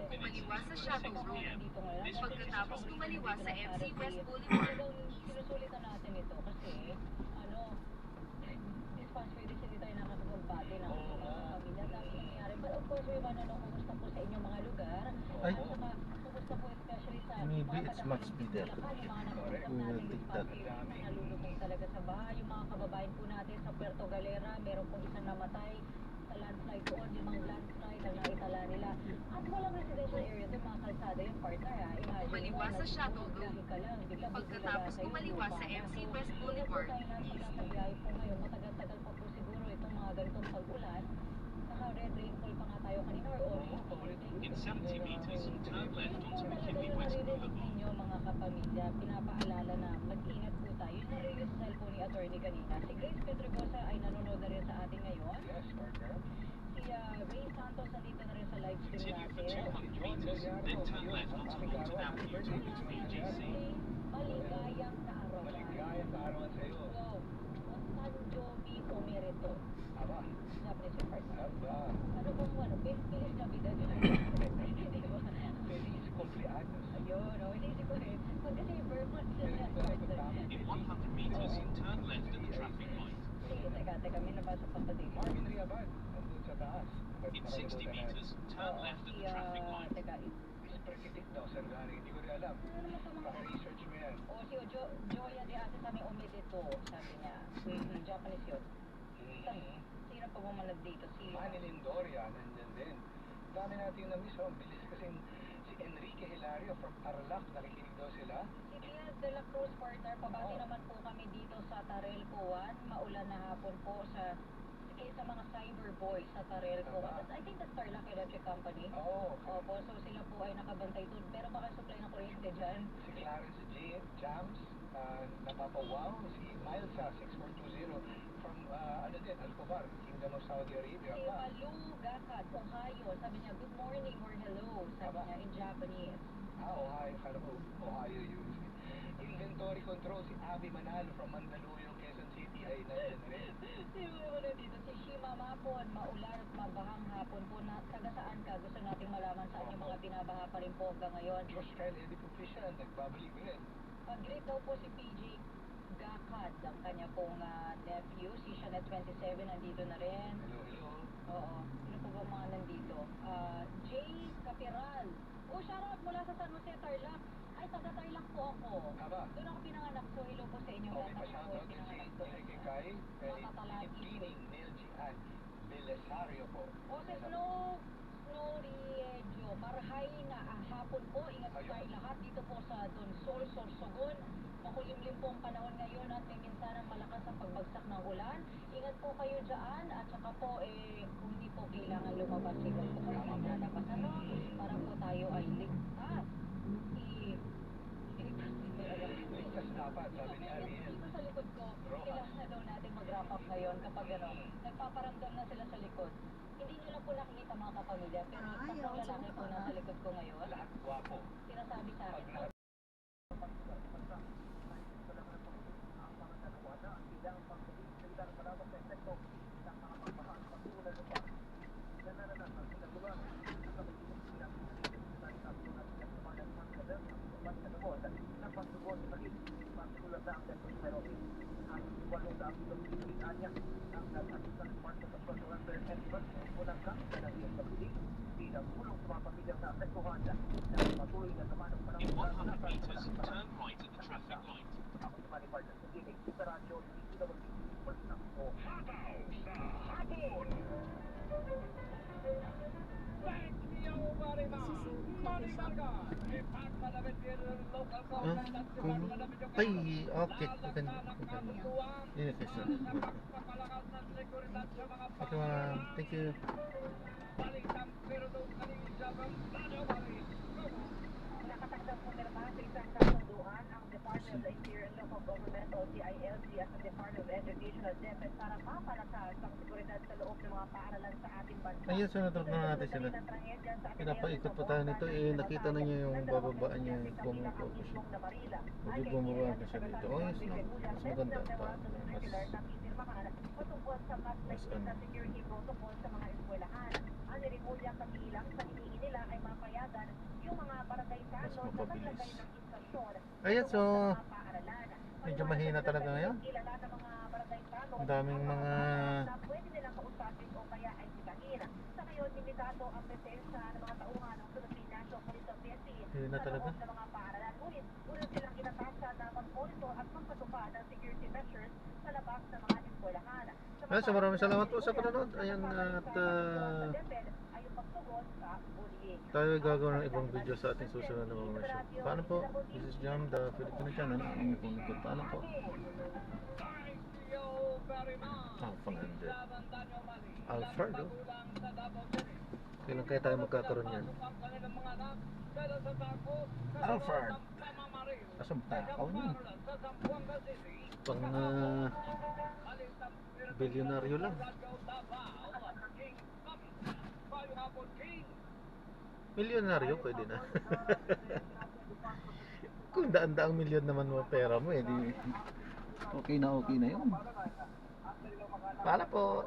Kumaliwa sa Shadow Road. Pagkatapos kumaliwa sa MC West Boulevard. Sinusulitan natin ito kasi, this past few days hindi tayo nakakapagbati ng mga pamilya. Dami nangyayari. But of course, we wanna know kumusta po sa inyong mga lugar. Ay. At saka, kumusta po especially sa Maybe mga it's much better. Bulacan, yung mga nakakausap We will natin take this that. past few days na nalulubog talaga sa bahay. Yung mga kababayan po natin sa Puerto Galera, meron pong isang namatay sa landslide doon, limang landslide ang naitala nila. At walang residential area doon, mga kalsada yung partner ha. Imagine Kumaliwa mo, sa Shadow Road. nagbibiyahe ka lang, biglang Pagkatapos bigla kumaliwa tayo sa lupa. MC So, West ingat po Boulevard. tayo lahat pag nasa biyahe po ngayon. Matagal-tagal pa po siguro itong mga ganitong pag-ulan. Naka-red rainfall pa nga tayo kanina or orange. In 70 meters, turn left Yun po onto talaga McKinley yung West naririnig Boulevard. ninyo mga kapamilya. Pinapaalala na mag-ingat po tayo. Yung narinig sa cellphone ni attorney kanina. Si Grace Pedregosa ay nanonood na rin sa atin ngayon. Yes, partner. Si Ray Santos nandito na rin sa live stream Continue for natin. 200 meters, then turn left onto Moulton Avenue towards BGC. Maligayang kaarawan. Maligayang kaarawan sa iyo. Wow. Sanjobi Omerito. Aba. Japanese yung partner. Aba. Ano bang ano? Pilis na bida. Di ba? Feliz cumpleaños. Ayun, no? Inisip ko eh. Pag kasi Vermont siya partner. In 100 meters, turn left at the traffic light. Sige, teka, may nabasa pa pa dito. Marvin Riabad, nandun sa taas. In 60 meters, turn left at the traffic light. Teka, Precipitic daw, Sir Gary. Hindi ko rin alam. ano naman sa mga... Paka-research mo yan. O si Joya de Ate sabi Omedito, sabi niya. Japanese yun. Sino pa bumanag dito? Si Manny Lindoria, nandyan din. Dami natin na-miss. Ang bilis kasi si Enrique Hilario from Tarlac, nakikinig daw sila. Si Pia de la Cruz partner, pabati naman po kami dito sa Tarel Coan. Maulan na hapon po sa mga cyber boys sa Tarel Coan. I think that's Tarlac Electric Company. Oo. Opo, so sila po ay nakabantay doon. Pero baka supply ng kuryente dyan. Si Clarence J. Jams, napapawaw. Si Miles 6420 from, Alcobar, Kingdom of Saudi Arabia. Si Malu Gakat, Ohio, sabi niya, good morning or hello, sabi niya in Japanese. Ohio, kala ko Ohio yun. Inventory control, si Abby Manalo from Mandaluyong, Quezon City ay nandyan rin. Sino naman dito? Si Shima Mapon, maulan at mabahang hapon po. Taga saan ka? Gusto nating malaman saan yung mga binabaha pa rin po hanggang ngayon. Josh Kyle Edic Official, nagbabalik rin. Pag-greet daw po si PJ Gakad, ang kanya pong nephew. Si Shanet 27, nandito na rin. Hello, hello. Oo. Sino po ba mga nandito? Jay Capiral. Oh, shoutout mula sa San Jose, Tarlac. Ay, taga Tarlac po ako. Aba. Doon ako pinanganak. So, hello po sa inyo. Okay, pa-shoutout din si Enrique Kay, Ipining, Neil Gian, Belisario po. O si Snow Riejo, marhay na hapon po. Ingat po tayo lahat dito po sa Donsol, Sorsogon. Makulimlim po ang panahon ngayon at may minsanang malakas ang pagbagsak ng ulan. Ingat po kayo dyan at saka po kung hindi po kailangan lumabas siguro po kayo maglalabas para po tayo ay ligtas. Ligtas dapat, sabi ni Ariel. Dito sa likod ko, kailangan na daw natin mag-wrap up ngayon kapag nagpaparamdam na sila sa likod. Hindi nyo lang po nakikita mga kapamilya, pero tatlong lalaki po nasa likod ko ngayon. Lahat gwapo. Sinasabi sa akin. In 100 meters, turn right at the traffic light. Ay, okay. Ini kasi. Okay, ma'am. Thank you. Nakatakdang pumirma sa isang kasunduan ang Department of the Interior and Local Government o DILG at ang Department of Education at DepEd para mapalakas ang seguridad sa loob ng mga paaralan sa ating bansa. Ayun, sunod na natin sila. Pinapaikot pa tayo nito. Nakita na niya yung bababaan niya. Bumaba ko siya. Medyo bumaba ko siya dito. Oh, yes, no. Mas maganda pa. Mas patungkol sa mas mas na security protocol sa mga eskwelahan. Ani Rimulya kabilang sa hinihingi nila ay mapayagan yung mga barangay Mas tanod na mapabilis. naglagay ng istasyon. Ayan, so Sa mga paaralan. medyo mahina talaga ngayon. Kilala ng mga barangay tanod Ang daming mga na pwede nilang kausapin o kaya ay sitahin. Sa ngayon, limitado ang presensya ng mga tauhan ng Philippine National Police o PNP Hina sa talaga. loob ng mga paaralan. Ngunit, una silang inatasan na mag-monitor at magpatupad ng security measures sa labas ng mga eskwelahan. Ayan, so maraming salamat po sa panonood. Ayan, at ay yung pagtugon sa bullying. tayo gagawin ng ibang video sa ating susunod na mga show. Paano po? This is Jam, the Filipino channel. Ang inyong pumikot. Paano po? Alfredo. Alfredo? Kailan kaya tayo magkakaroon yan? Alfred! Asang takaw yun? Pang bilyonaryo lang. Milyonaryo pwede na. Kung daan-daang milyon naman mo pera mo, eh di okay na yun. Pala po.